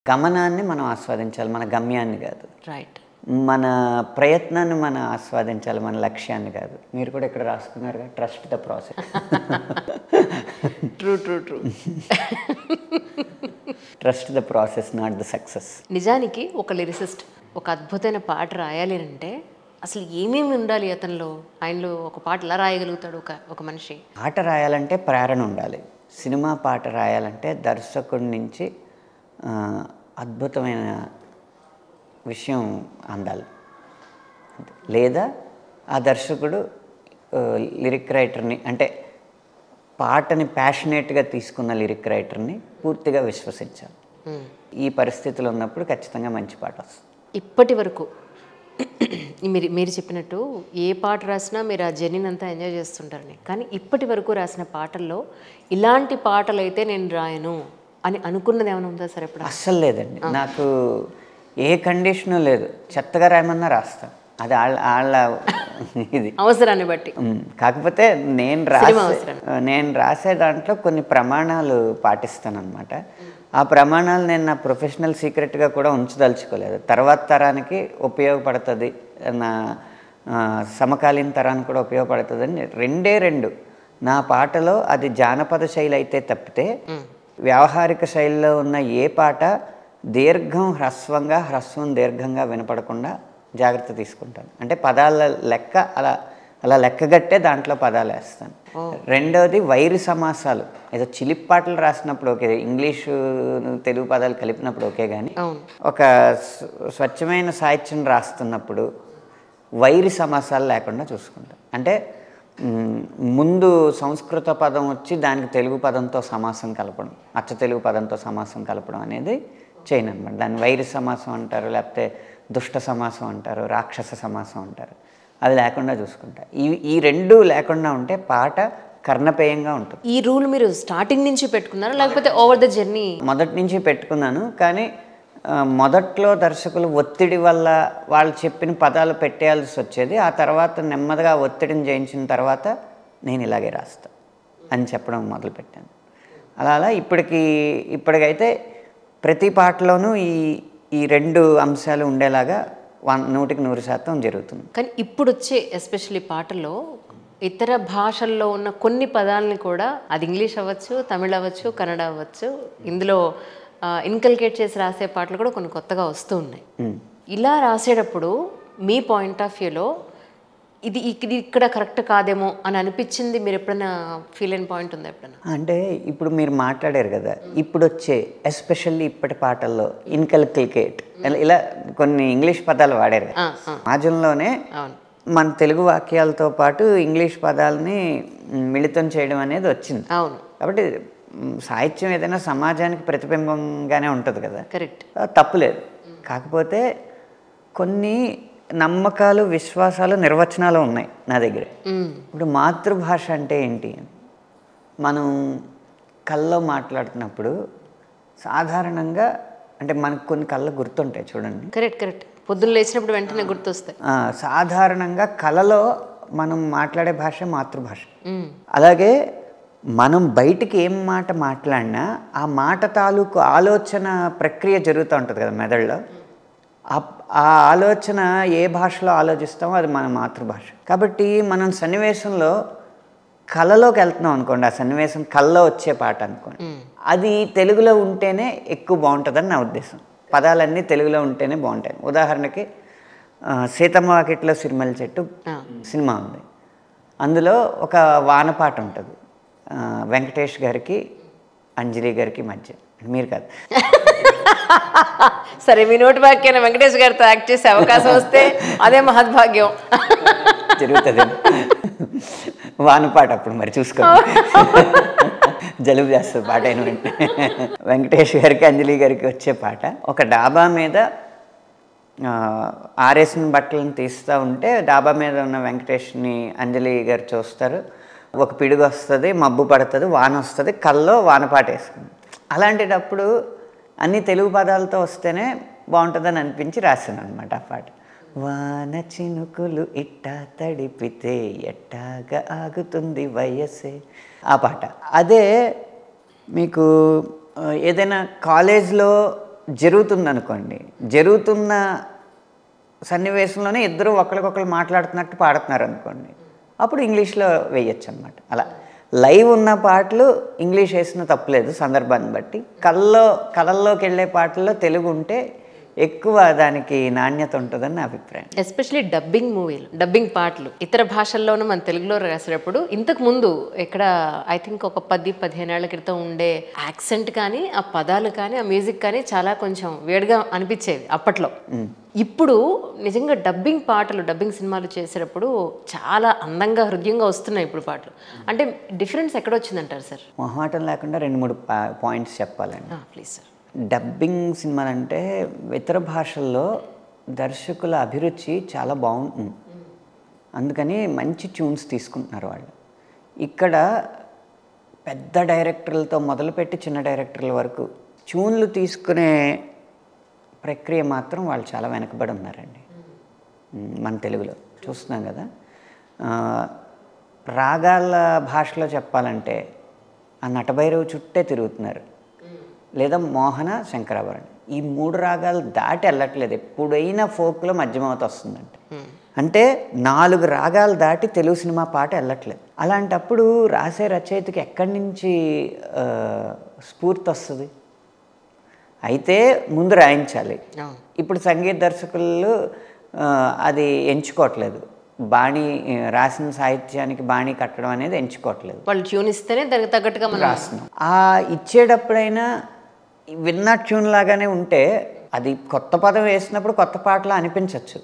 గమనాన్ని మనం ఆస్వాదించాలి, మన గమ్యాన్ని కాదు. రైట్. మన ప్రయత్నాన్ని మనం ఆస్వాదించాలి, మన లక్ష్యాన్ని కాదు. మీరు కూడా ఇక్కడ రాసుకున్నారుగా, trust the process. True true true. Trust the process, not the success. నిజానికి ఒక లిరిసిస్ట్ ఒక అద్భుతమైన పాట రాయాలి అంటే అసలు ఏమేమి ఉండాలి అతనిలో? ఆయనలో ఒక పాట ఎలా రాయగలుగుతాడు ఒక మనిషి? పాట రాయాలంటే ప్రేరణ ఉండాలి. సినిమా పాట రాయాలంటే దర్శకుడి నుంచి అద్భుతమైన విషయం అందాలి. లేదా ఆ దర్శకుడు లిరిక్ రైటర్ని, అంటే పాటని ప్యాషనేట్గా తీసుకున్న లిరిక్ రైటర్ని పూర్తిగా విశ్వసించాలి. ఈ పరిస్థితులు ఉన్నప్పుడు ఖచ్చితంగా మంచి పాట వస్తుంది. ఇప్పటి వరకు మీరు చెప్పినట్టు ఏ పాట రాసినా మీరు ఆ జర్నీని అంతా ఎంజాయ్ చేస్తుంటారని, కానీ ఇప్పటి వరకు రాసిన పాటల్లో ఇలాంటి పాటలు అయితే నేను రాయను అని అనుకున్నది ఏమైనా ఉందా సార్? ఎప్పుడు? అస్సలు లేదండి. నాకు ఏ కండిషను లేదు. చెత్తగా రాయమన్నా రాస్తాను. అది వాళ్ళ ఇది అవసరాన్ని బట్టి. కాకపోతే నేను రాసే దాంట్లో కొన్ని ప్రమాణాలు పాటిస్తానన్నమాట. ఆ ప్రమాణాలు నేను నా ప్రొఫెషనల్ సీక్రెట్గా కూడా ఉంచదలుచుకోలేదు. తర్వాత తరానికి ఉపయోగపడుతుంది, నా సమకాలీన తరానికి కూడా ఉపయోగపడుతుందని రెండు నా పాటలో అది జానపద శైలి అయితే తప్పితే వ్యావహారిక శైలిలో ఉన్న ఏ పాట దీర్ఘం హ్రస్వంగా, హ్రస్వం దీర్ఘంగా వినపడకుండా జాగ్రత్త తీసుకుంటాను. అంటే పదాల లెక్క అలా లెక్కగట్టే దాంట్లో పదాలు వేస్తాను. రెండవది వైరి సమాసాలు. ఏదో చిలిప్పాటలు రాసినప్పుడు ఓకే, ఇంగ్లీషు తెలుగు పదాలు కలిపినప్పుడు ఓకే, కానీ ఒక స్వచ్ఛమైన సాహిత్యం రాస్తున్నప్పుడు వైరి సమాసాలు లేకుండా చూసుకుంటాను. అంటే ముందు సంస్కృత పదం వచ్చి దానికి తెలుగు పదంతో సమాసం కలపడం, అచ్చ తెలుగు పదంతో సమాసం కలపడం అనేది చేయను అనమాట. దాన్ని వైరి సమాసం అంటారు, లేకపోతే దుష్ట సమాసం అంటారు, రాక్షస సమాసం అంటారు. అది లేకుండా చూసుకుంటా. ఈ రెండు లేకుండా ఉంటే పాట కర్ణపేయంగా ఉంటుంది. ఈ రూల్ మీరు స్టార్టింగ్ నుంచి పెట్టుకున్నారా లేకపోతే ఓవర్ ద జర్నీ? మొదటి నుంచి పెట్టుకున్నాను. కానీ మొదట్లో దర్శకులు ఒత్తిడి వల్ల వాళ్ళు చెప్పిన పదాలు పెట్టేయాల్సి వచ్చేది. ఆ తర్వాత నెమ్మదిగా ఒత్తిడిని జయించిన తర్వాత నేను ఇలాగే రాస్తా అని చెప్పడం మొదలుపెట్టాను. అలా ఇప్పటికైతే ప్రతి పాటలోనూ ఈ రెండు అంశాలు ఉండేలాగా 100% జరుగుతుంది. కానీ ఇప్పుడు వచ్చే ఎస్పెషల్లీ పాటల్లో ఇతర భాషల్లో ఉన్న కొన్ని పదాలని కూడా, అది ఇంగ్లీష్ అవ్వచ్చు, తమిళ్ అవ్వచ్చు, కన్నడ అవ్వచ్చు, ఇందులో ఇన్కల్కేట్ చేసి రాసే పాటలు కూడా కొన్ని కొత్తగా వస్తూ ఉన్నాయి. ఇలా రాసేటప్పుడు మీ పాయింట్ ఆఫ్ వ్యూలో ఇది ఇక్కడ కరెక్ట్ కాదేమో అని అనిపించింది మీరు ఎప్పుడైనా ఫీల్ అయిన పాయింట్ ఉందా ఎప్పుడైనా? అంటే ఇప్పుడు మీరు మాట్లాడారు కదా, ఇప్పుడు వచ్చే ఎస్పెషల్లీ ఇప్పటి పాటల్లో ఇన్కల్కేట్ ఇలా కొన్ని ఇంగ్లీష్ పదాలు వాడారు. సమాజంలోనే మన తెలుగు వాక్యాలతో పాటు ఇంగ్లీష్ పదాలని మిళితం చేయడం అనేది వచ్చింది. అవును. కాబట్టి సాహిత్యం ఏదైనా సమాజానికి ప్రతిబింబంగానే ఉంటుంది కదా, కరెక్ట్, తప్పులేదు. కాకపోతే కొన్ని నమ్మకాలు, విశ్వాసాలు, నిర్వచనాలు ఉన్నాయి నా దగ్గర. ఇప్పుడు మాతృభాష అంటే ఏంటి? మనం కళ్ళలో మాట్లాడుతున్నప్పుడు సాధారణంగా, అంటే మనకు కొన్ని కళ్ళు గుర్తుంటాయి చూడండి. కరెక్ట్. పొద్దున్న లేచినప్పుడు వెంటనే గుర్తొస్తాయి. సాధారణంగా కళలో మనం మాట్లాడే భాష మాతృభాష. అలాగే మనం బయటికి ఏం మాట మాట్లాడినా ఆ మాట తాలూకు ఆలోచన ప్రక్రియ జరుగుతూ ఉంటుంది కదా మెదడులో. ఆ ఆలోచన ఏ భాషలో ఆలోచిస్తామో అది మన మాతృభాష. కాబట్టి మనం సన్నివేశంలో కళలోకి వెళ్తున్నాం అనుకోండి, ఆ సన్నివేశం కళలో వచ్చే పాట అనుకోండి, అది తెలుగులో ఉంటేనే ఎక్కువ బాగుంటుందని నా ఉద్దేశం. పదాలన్నీ తెలుగులో ఉంటేనే బాగుంటాయి. ఉదాహరణకి సీతమ్మ వాకిట్లో సిరిమల్లె చెట్టు సినిమా ఉంది. అందులో ఒక వానపాట ఉంటుంది వెంకటేష్ గారికి అంజలి గారికి మధ్య. మీరు కాదు, సరే మీ నోటి వాక్యాన వెంకటేష్ గారితో యాక్ట్ చేసే అవకాశం వస్తే అదే మహద్భాగ్యం. జరుగుతుంది వానపాట. అప్పుడు మరి చూసుకోండి, జలుబు చేస్తుంది పాట అయిన వెంటనే. వెంకటేష్ గారికి అంజలి గారికి వచ్చే పాట. ఒక డాబా మీద ఆరేసిన బట్టలను తీస్తూ ఉంటే డాబా మీద ఉన్న వెంకటేష్ని అంజలి గారు చూస్తారు. ఒక పిడుగు వస్తుంది, మబ్బు పడుతుంది, వాన వస్తుంది, కల్లో వానపాట వేసుకుంది. అలాంటిటప్పుడు అన్ని తెలుగు పదాలతో వస్తేనే బాగుంటుందని అనిపించి రాశాను అనమాట ఆ పాట. వాన చినుకులు ఇట్టా తడిపితే ఎట్టాగా ఆగుతుంది వయస్సే, ఆ పాట. అదే మీకు ఏదైనా కాలేజ్లో జరుగుతుందనుకోండి, జరుగుతున్న సన్నివేశంలోనే ఇద్దరు ఒకరికొకరు మాట్లాడుతున్నట్టు పాడుతున్నారు అనుకోండి, అప్పుడు ఇంగ్లీష్లో వేయచ్చు అనమాట. అలా లైవ్ ఉన్న పాటలు ఇంగ్లీష్ వేసిన తప్పులేదు సందర్భాన్ని బట్టి. కళల్లోకి వెళ్ళే పాటల్లో తెలుగు ఉంటే ఎక్కువ దానికి నాణ్యత ఉంటుందని నా అభిప్రాయం. ఎస్పెషలీ డబ్బింగ్ మూవీలు, డబ్బింగ్ పాటలు ఇతర భాషల్లోనూ మన తెలుగులో రాసేటప్పుడు ఇంతకు ముందు ఎక్కడ ఐ థింక్ ఒక 10-15 ఏళ్ల క్రితం ఉండే యాక్సెంట్ కానీ ఆ పదాలు కానీ ఆ మ్యూజిక్ కానీ చాలా కొంచెం వేడిగా అనిపించేవి అప్పట్లో. ఇప్పుడు నిజంగా డబ్బింగ్ పాటలు, డబ్బింగ్ సినిమాలు చేసేటప్పుడు చాలా అందంగా హృదయంగా వస్తున్నాయి ఇప్పుడు పాటలు. అంటే డిఫరెన్స్ ఎక్కడ వచ్చిందంటారు సార్? మొహమాటం లేకుండా 2-3 పాయింట్స్ చెప్పాలండి. Please sir. డబ్బింగ్ సినిమాలు అంటే ఇతర భాషల్లో దర్శకుల అభిరుచి చాలా బాగుంటుంది, అందుకని మంచి ట్యూన్స్ తీసుకుంటున్నారు వాళ్ళు. ఇక్కడ పెద్ద డైరెక్టర్లతో మొదలుపెట్టి చిన్న డైరెక్టర్ల వరకు ట్యూన్లు తీసుకునే ప్రక్రియ మాత్రం వాళ్ళు చాలా వెనకబడి ఉన్నారండి. మన తెలుగులో చూస్తున్నాం కదా. రాగాల భాషలో చెప్పాలంటే ఆ నటభైరవి చుట్టే తిరుగుతున్నారు, లేదా మోహన శంకరాభరణం. ఈ 3 రాగాలు దాటి వెళ్ళట్లేదు. ఎప్పుడైనా ఫోక్లో మధ్యమవత వస్తుందంటే, అంటే 4 రాగాలు దాటి తెలుగు సినిమా పాట వెళ్ళట్లేదు. అలాంటప్పుడు రాసే రచయితకి ఎక్కడి నుంచి స్ఫూర్తి వస్తుంది? అయితే ముందు రాయించాలి. ఇప్పుడు సంగీత దర్శకులు అది ఎంచుకోవట్లేదు. బాణీ రాసిన సాహిత్యానికి బాణీ కట్టడం అనేది ఎంచుకోవట్లేదు. వాళ్ళు ట్యూన్ ఇస్తేనే దానికి తగ్గట్టుగా మనం రాస్తున్నాం. ఆ ఇచ్చేటప్పుడైనా విన్న ట్యూన్ లాగానే ఉంటే అది కొత్త పదం వేసినప్పుడు కొత్త పాటలా అనిపించవచ్చు.